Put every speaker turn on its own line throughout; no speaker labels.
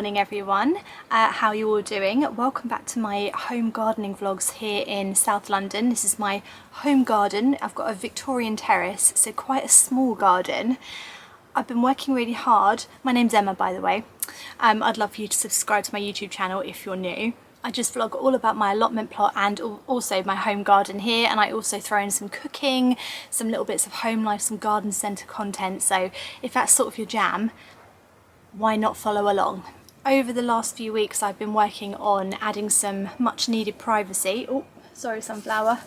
morning everyone, how are you all doing? Welcome back to my home gardening vlogs here in South London. This is my home garden. I've got a Victorian terrace, so quite a small garden. I've been working really hard. My name's Emma, by the way. I'd love for you to subscribe to my YouTube channel if you're new. I just vlog all about my allotment plot and also my home garden here, and I also throw in some cooking, some little bits of home life, some garden centre content, so if that's sort of your jam, why not follow along? Over the last few weeks I've been working on adding some much needed privacy. Oh, sorry sunflower.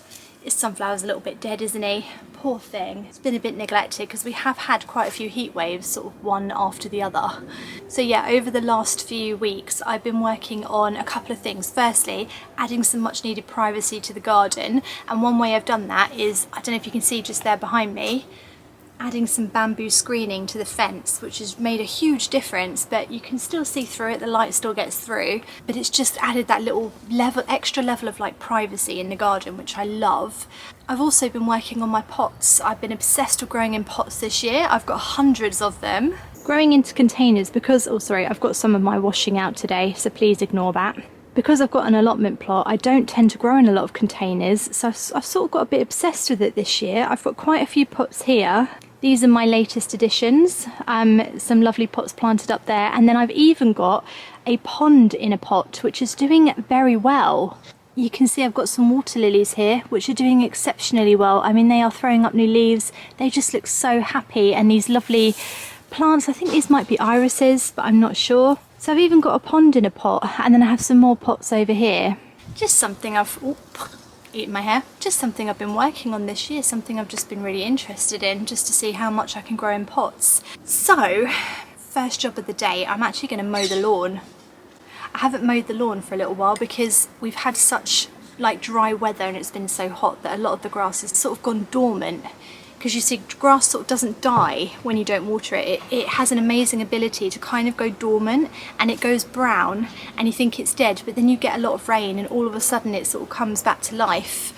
His sunflower's a little bit dead, isn't he? Poor thing. It's been a bit neglected because we have had quite a few heat waves, sort of one after the other. So yeah, over the last few weeks I've been working on a couple of things. Firstly, adding some much needed privacy to the garden, and one way I've done that is, I don't know if you can see just there behind me, adding some bamboo screening to the fence, which has made a huge difference, but you can still see through it, the light still gets through, but it's just added that little extra level of like privacy in the garden, which I love. I've also been working on my pots. I've been obsessed with growing in pots this year. I've got hundreds of them. Growing into containers because, oh sorry, I've got some of my washing out today, so please ignore that. Because I've got an allotment plot, I don't tend to grow in a lot of containers, so I've sort of got a bit obsessed with it this year. I've got quite a few pots here. These are my latest additions, some lovely pots planted up there, and then I've even got a pond in a pot, which is doing very well. You can see I've got some water lilies here, which are doing exceptionally well. I mean, they are throwing up new leaves. They just look so happy, and these lovely plants, I think these might be irises, but I'm not sure. So I've even got a pond in a pot, and then I have some more pots over here. Just something I've eaten my hair. Just something I've been working on this year, something I've just been really interested in, just to see how much I can grow in pots. So, first job of the day, I'm actually going to mow the lawn. I haven't mowed the lawn for a little while because we've had such like dry weather and it's been so hot that a lot of the grass has sort of gone dormant. Because you see, grass sort of doesn't die when you don't water it. It has an amazing ability to kind of go dormant, and it goes brown and you think it's dead, but then you get a lot of rain and all of a sudden it sort of comes back to life.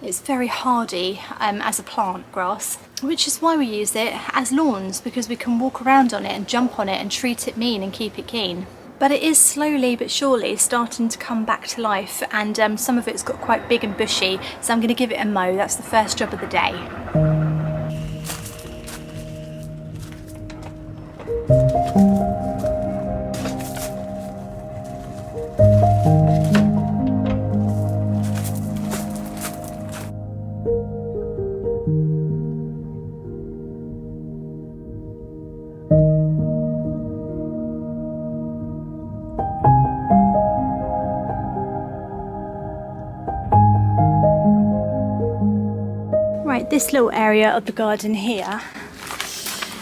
It's very hardy as a plant, grass, which is why we use it as lawns, because we can walk around on it and jump on it and treat it mean and keep it keen. But it is slowly but surely starting to come back to life, and some of it's got quite big and bushy, so I'm going to give it a mow. That's the first job of the day. Right, this little area of the garden here,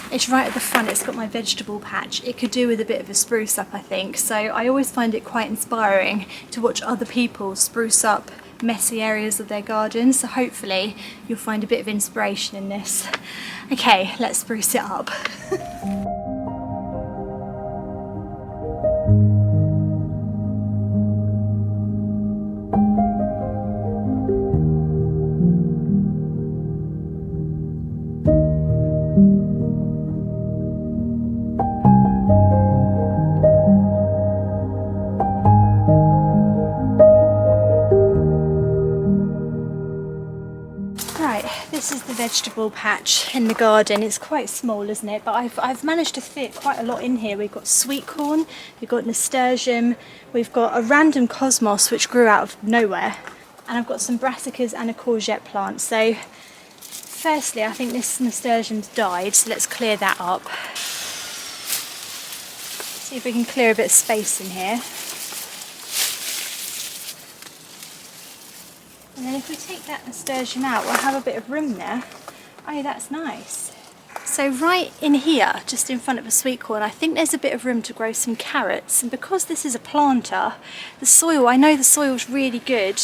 it's right at the front. It's got my vegetable patch. It could do with a bit of a spruce up, I think. So I always find it quite inspiring to watch other people spruce up messy areas of their garden. So hopefully you'll find a bit of inspiration in this. Okay, let's spruce it up. This is the vegetable patch in the garden. It's quite small, isn't it? But I've managed to fit quite a lot in here. We've got sweet corn, we've got nasturtium, we've got a random cosmos which grew out of nowhere, and I've got some brassicas and a courgette plant. So firstly, I think this nasturtium's died, so let's clear that up. See if we can clear a bit of space in here. And then if we take that nasturtium out, we'll have a bit of room there. Oh, that's nice. So right in here, just in front of a sweet corn, I think there's a bit of room to grow some carrots. And because this is a planter, the soil, I know the soil's really good.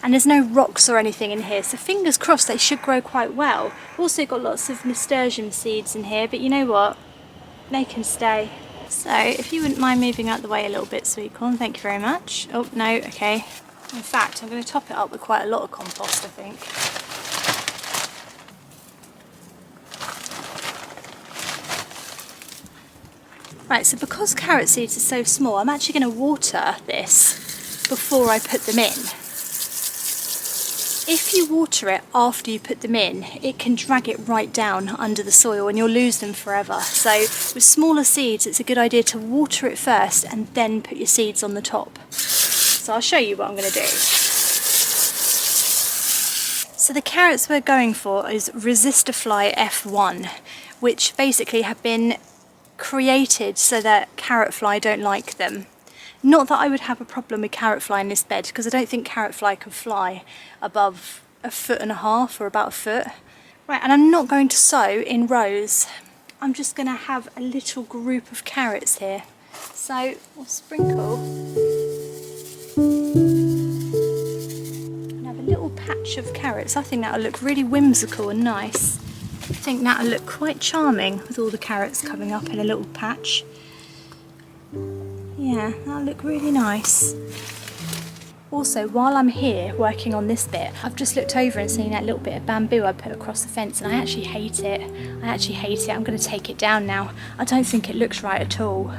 And there's no rocks or anything in here, so fingers crossed they should grow quite well. Also got lots of nasturtium seeds in here, but you know what? They can stay. So if you wouldn't mind moving out the way a little bit, sweet corn, thank you very much. Oh, no, okay. In fact, I'm going to top it up with quite a lot of compost, I think. Right, so because carrot seeds are so small, I'm actually going to water this before I put them in. If you water it after you put them in, it can drag it right down under the soil and you'll lose them forever. So with smaller seeds, it's a good idea to water it first and then put your seeds on the top. So I'll show you what I'm going to do. So the carrots we're going for is Resistorfly F1, which basically have been created so that carrot fly don't like them. Not that I would have a problem with carrot fly in this bed, because I don't think carrot fly can fly above 1.5 feet or about a foot. Right, and I'm not going to sow in rows. I'm just going to have a little group of carrots here. So we'll sprinkle and have a little patch of carrots. I think that'll look really whimsical and nice. I think that'll look quite charming with all the carrots coming up in a little patch. Yeah, that'll look really nice. Also, while I'm here working on this bit, I've just looked over and seen that little bit of bamboo I put across the fence, and I actually hate it. I'm going to take it down now. I don't think it looks right at all.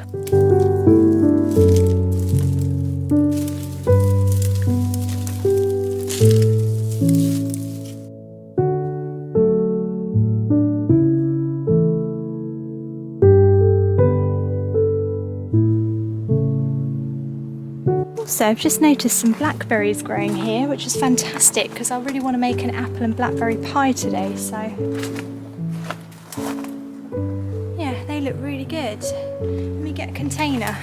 So I've just noticed some blackberries growing here, which is fantastic because I really want to make an apple and blackberry pie today. So yeah, they look really good. Let me get a container.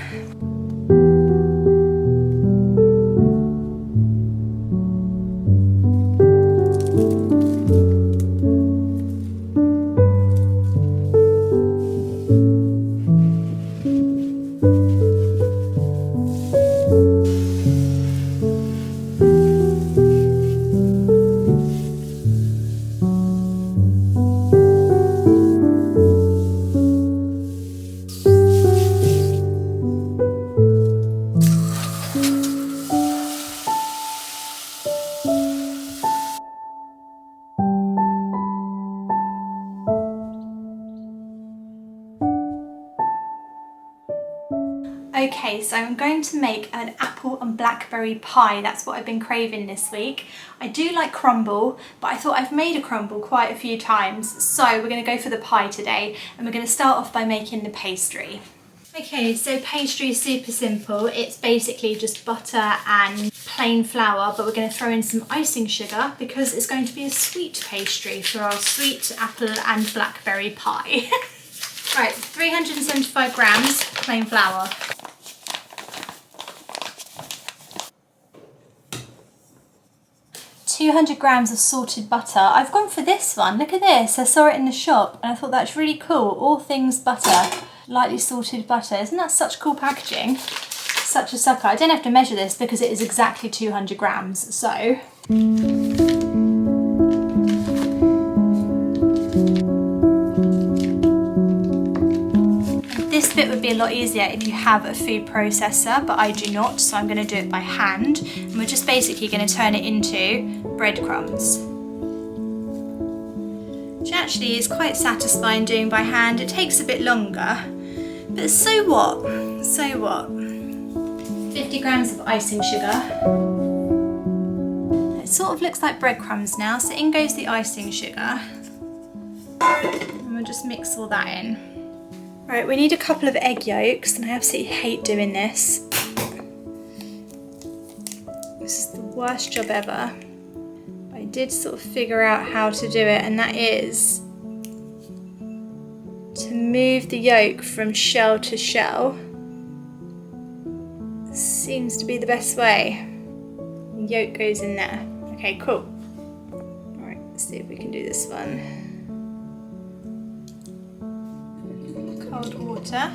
Okay, so I'm going to make an apple and blackberry pie. That's what I've been craving this week. I do like crumble, but I thought I've made a crumble quite a few times. So we're going to go for the pie today, and we're going to start off by making the pastry. Okay, so pastry is super simple. It's basically just butter and plain flour, but we're going to throw in some icing sugar because it's going to be a sweet pastry for our sweet apple and blackberry pie. Right, 375 grams plain flour. 200 grams of salted butter. I've gone for this one. Look at this. I saw it in the shop and I thought that's really cool. All things butter, lightly salted butter. Isn't that such cool packaging? Such a sucker. I don't have to measure this because it is exactly 200 grams. So this bit would be a lot easier if you have a food processor, but I do not, so I'm going to do it by hand. And we're just basically going to turn it into breadcrumbs, which actually is quite satisfying doing by hand. It takes a bit longer, but so what? So what? 50 grams of icing sugar. It sort of looks like breadcrumbs now, so in goes the icing sugar. And we'll just mix all that in. Right, we need a couple of egg yolks, and I absolutely hate doing this. This is the worst job ever. I did sort of figure out how to do it, and that is to move the yolk from shell to shell. Seems to be the best way. The yolk goes in there. Okay, cool. Alright, let's see if we can do this one. Cold water.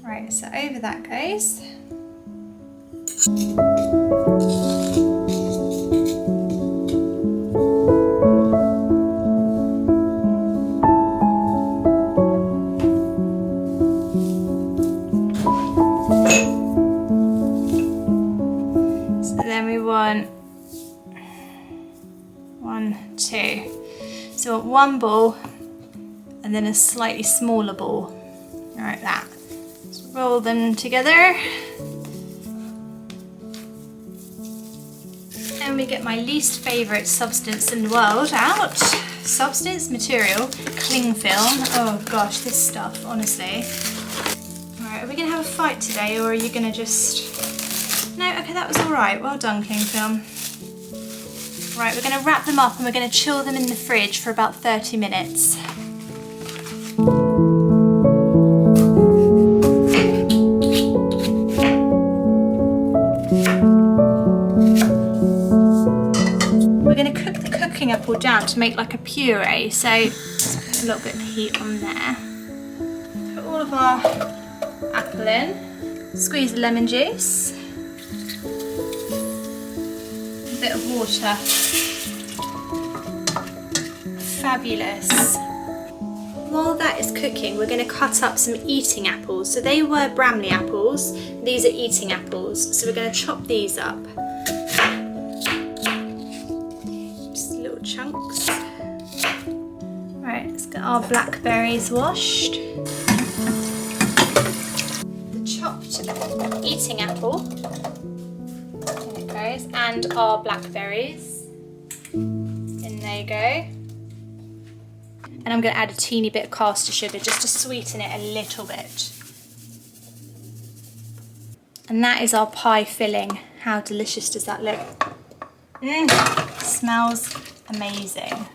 Right, so over that goes. So then we want 1, 2. So one ball and then a slightly smaller ball, like that. Let's roll them together. And we get my least favourite substance in the world out. Substance, material, cling film. Oh gosh, this stuff, honestly. Alright, are we going to have a fight today, or are you going to just... No, okay, that was alright. Well done, cling film. Right, we're going to wrap them up and we're going to chill them in the fridge for about 30 minutes. We're going to cook the cooking apple down to make like a puree, so let's put a little bit of heat on there. Put all of our apple in, squeeze the lemon juice, a bit of water. Fabulous. While that is cooking, we're going to cut up some eating apples. So they were Bramley apples, these are eating apples, so we're going to chop these up. Just little chunks. Right, let's get our blackberries washed. The chopped eating apple, there it goes, and our blackberries. In there you go. And I'm going to add a teeny bit of caster sugar just to sweeten it a little bit. And that is our pie filling. How delicious does that look? Smells amazing.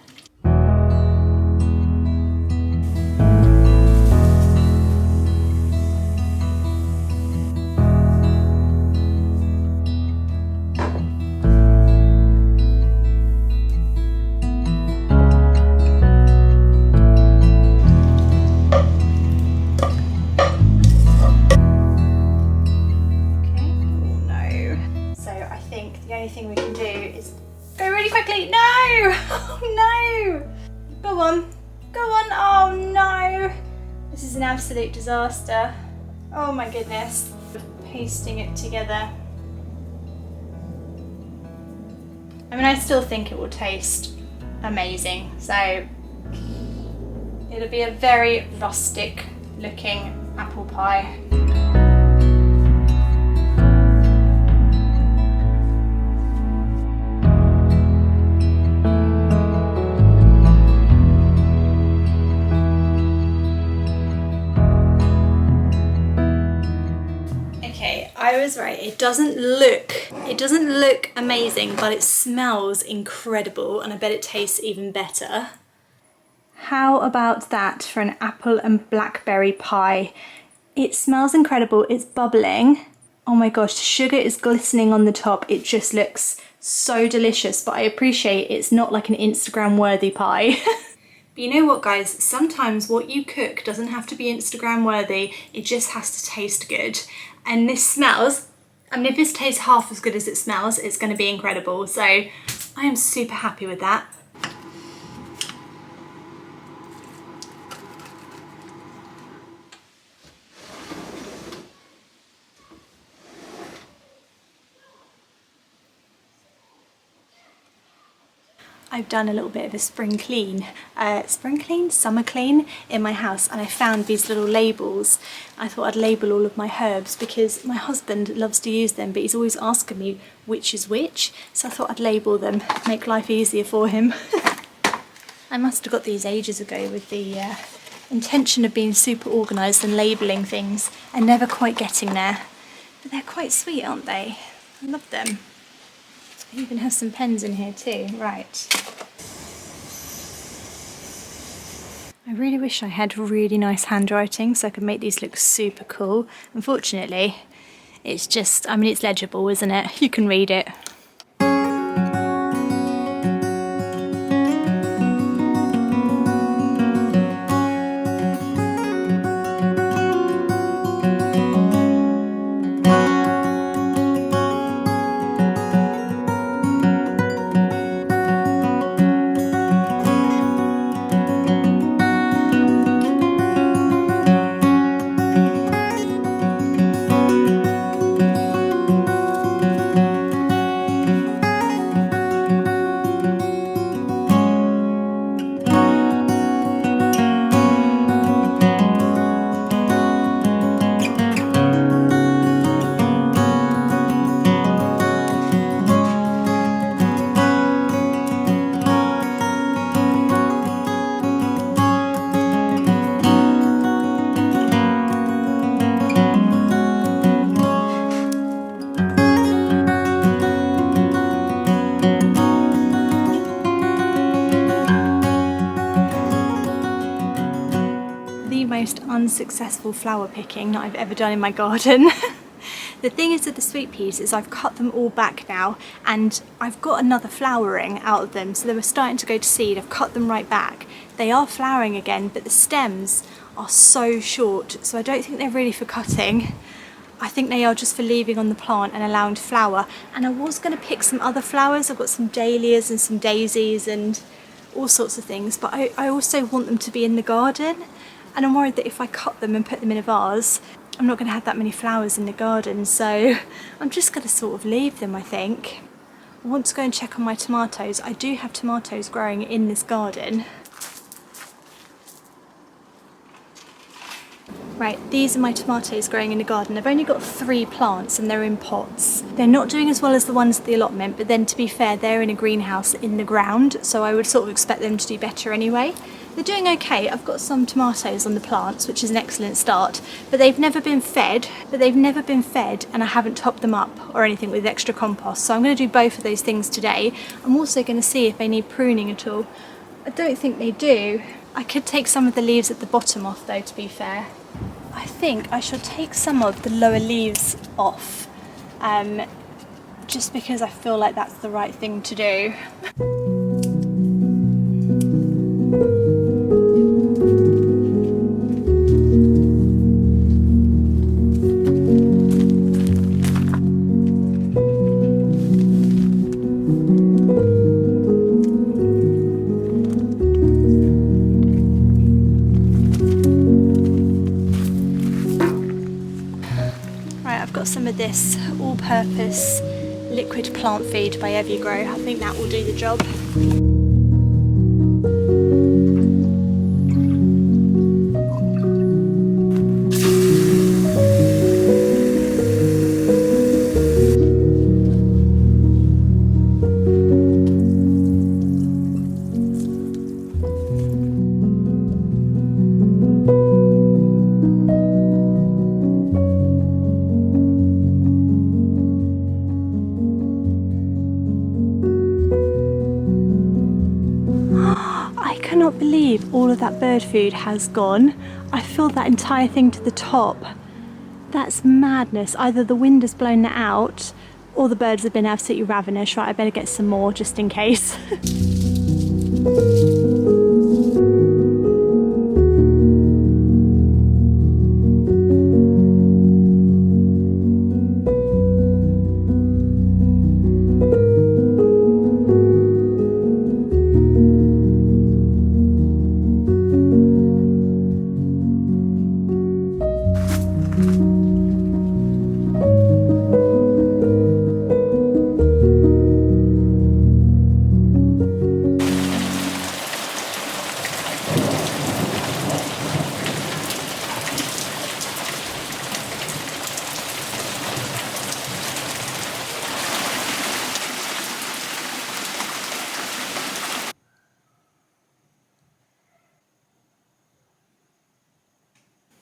The only thing we can do is go really quickly. No! Oh no! Go on. Go on. Oh no! This is an absolute disaster. Oh my goodness. Pasting it together. I mean, I still think it will taste amazing. So it'll be a very rustic looking apple pie. I was right, it doesn't look amazing, but it smells incredible, and I bet it tastes even better. How about that for an apple and blackberry pie? It smells incredible, it's bubbling. Oh my gosh, the sugar is glistening on the top. It just looks so delicious, but I appreciate it's not like an Instagram worthy pie. But you know what guys, sometimes what you cook doesn't have to be Instagram worthy, it just has to taste good. And this smells, I mean if this tastes half as good as it smells, it's going to be incredible. So I am super happy with that. I've done a little bit of a spring clean, summer clean in my house, and I found these little labels. I thought I'd label all of my herbs because my husband loves to use them, but he's always asking me which is which, so I thought I'd label them, make life easier for him. I must have got these ages ago with the intention of being super organised and labelling things and never quite getting there. But they're quite sweet, aren't they? I love them. It even has some pens in here too, right. I really wish I had really nice handwriting so I could make these look super cool. Unfortunately, it's just, I mean it's legible, isn't it? You can read it. most unsuccessful flower picking that I've ever done in my garden. The thing is with the sweet peas is I've cut them all back now and I've got another flowering out of them, so they were starting to go to seed. I've cut them right back. They are flowering again, but the stems are so short, so I don't think they're really for cutting. I think they are just for leaving on the plant and allowing to flower. And I was going to pick some other flowers. I've got some dahlias and some daisies and all sorts of things, but I also want them to be in the garden, and I'm worried that if I cut them and put them in a vase, I'm not going to have that many flowers in the garden, so I'm just going to sort of leave them, I think. I want to go and check on my tomatoes. I do have tomatoes growing in this garden. Right, these are my tomatoes growing in the garden. I've only got 3 plants and they're in pots. They're not doing as well as the ones at the allotment, but then to be fair, they're in a greenhouse in the ground, so I would sort of expect them to do better anyway. They're doing okay. I've got some tomatoes on the plants, which is an excellent start, but they've never been fed, and I haven't topped them up or anything with extra compost, so I'm going to do both of those things today. I'm also going to see if they need pruning at all. I don't think they do. I could take some of the leaves at the bottom off though, to be fair. I think I should take some of the lower leaves off, just because I feel like that's the right thing to do. Some of this all-purpose liquid plant feed by Evergrow. I think that will do the job. I cannot believe all of that bird food has gone. I filled that entire thing to the top. That's madness. Either the wind has blown that out or the birds have been absolutely ravenous. Right, I better get some more just in case.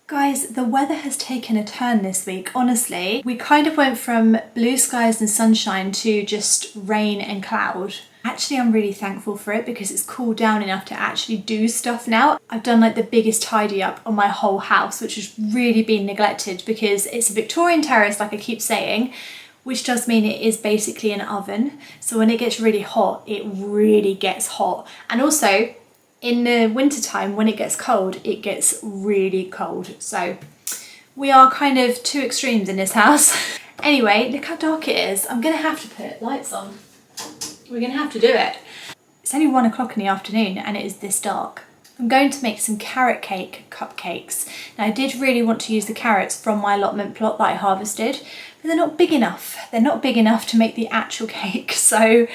Guys, the weather has taken a turn this week, honestly. We kind of went from blue skies and sunshine to just rain and cloud. Actually, I'm really thankful for it because it's cooled down enough to actually do stuff now. I've done like the biggest tidy up on my whole house, which has really been neglected because it's a Victorian terrace, like I keep saying, which does mean it is basically an oven. So when it gets really hot, it really gets hot. And also, in the winter time, when it gets cold, it gets really cold. So we are kind of two extremes in this house. Anyway, look how dark it is. I'm gonna have to put lights on. We're gonna have to do it. It's only 1 o'clock in the afternoon and it is this dark. I'm going to make some carrot cake cupcakes. Now I did really want to use the carrots from my allotment plot that I harvested, but they're not big enough. They're not big enough to make the actual cake. So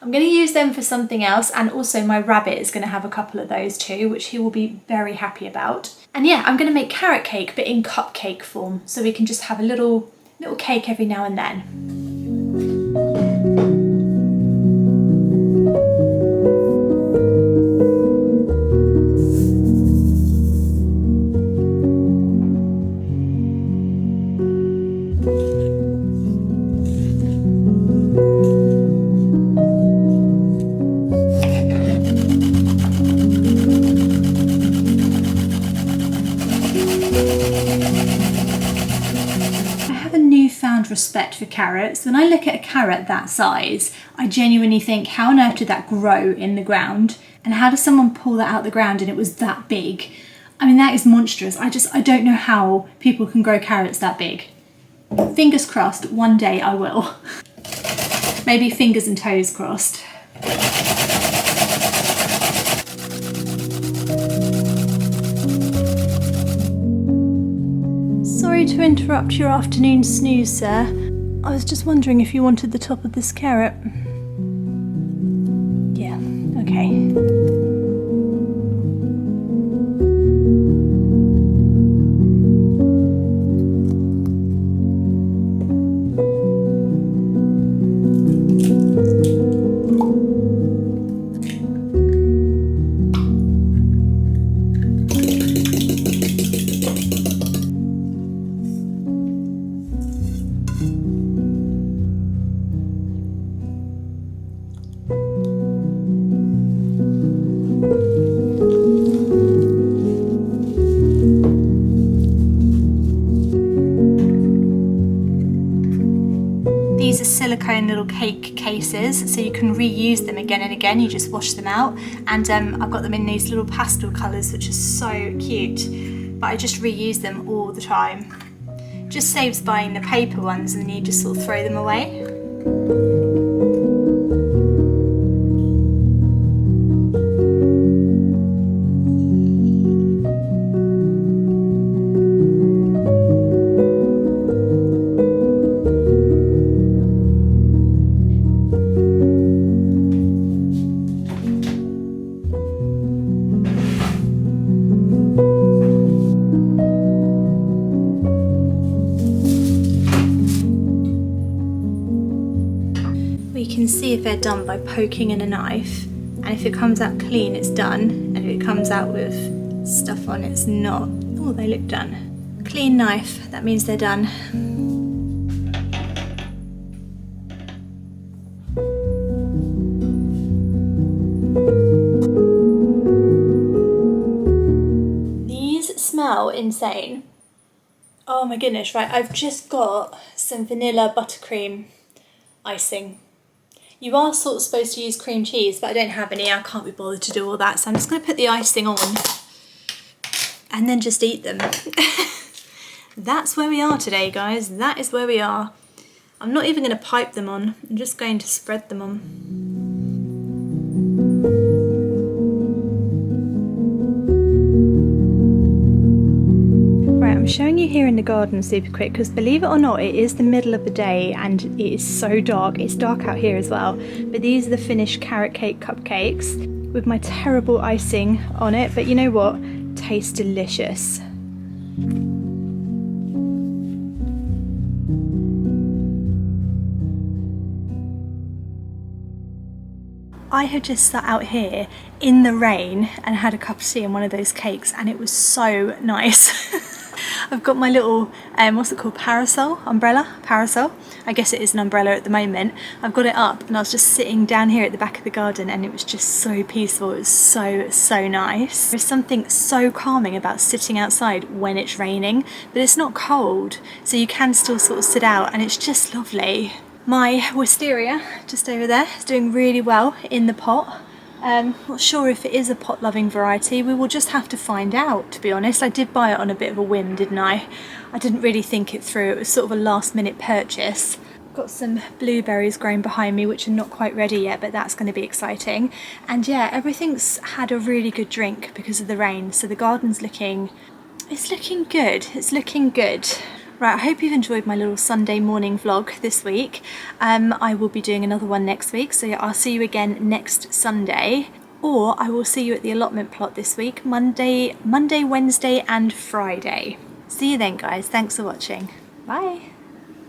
I'm going to use them for something else, and also my rabbit is going to have a couple of those too, which he will be very happy about. And yeah, I'm going to make carrot cake but in cupcake form, so we can just have a little cake every now and then. respect for carrots. When I look at a carrot that size, I genuinely think, how on earth did that grow in the ground? And how does someone pull that out the ground and it was that big? I mean, that is monstrous. I don't know how people can grow carrots that big. Fingers crossed, one day I will. Maybe fingers and toes crossed. Sorry to interrupt your afternoon snooze, sir. I was just wondering if you wanted the top of this carrot. Yeah, okay. These are silicone little cake cases, so you can reuse them again and again. You just wash them out, and I've got them in these little pastel colours, which are so cute, but I just reuse them all the time. Just saves buying the paper ones and then you just sort of throw them away. We can see if they're done by poking in a knife, and if it comes out clean it's done, and if it comes out with stuff on it's not. Oh, they look done. Clean knife, that means they're done. These smell insane. Oh my goodness, right, I've just got some vanilla buttercream icing. You are sort of supposed to use cream cheese, but I don't have any. I can't be bothered to do all that, so I'm just going to put the icing on and then just eat them. That's where we are today, guys. That is where we are. I'm not even going to pipe them on. I'm just going to spread them on. I'm showing you here in the garden super quick because, believe it or not, it is the middle of the day and it is so dark. It's dark out here as well. But these are the finished carrot cake cupcakes with my terrible icing on it. But you know what? Tastes delicious. I have just sat out here in the rain and had a cup of tea and one of those cakes, and it was so nice. I've got my little, what's it called, umbrella, parasol. I guess it is an umbrella at the moment. I've got it up and I was just sitting down here at the back of the garden and it was just so peaceful. It was so nice. There's something so calming about sitting outside when it's raining, but it's not cold, so you can still sort of sit out and it's just lovely. My wisteria, just over there, is doing really well in the pot. Not sure if it is a pot loving variety. We will just have to find out, to be honest. I did buy it on a bit of a whim, didn't I? I didn't really think it through. It was sort of a last minute purchase. Got some blueberries growing behind me which are not quite ready yet, but that's going to be exciting. And yeah, everything's had a really good drink because of the rain, so the garden's looking good. It's looking good. Right, I hope you've enjoyed my little Sunday morning vlog this week. I will be doing another one next week, so I'll see you again next Sunday. Or I will see you at the allotment plot this week, Monday, Wednesday and Friday. See you then, guys. Thanks for watching. Bye.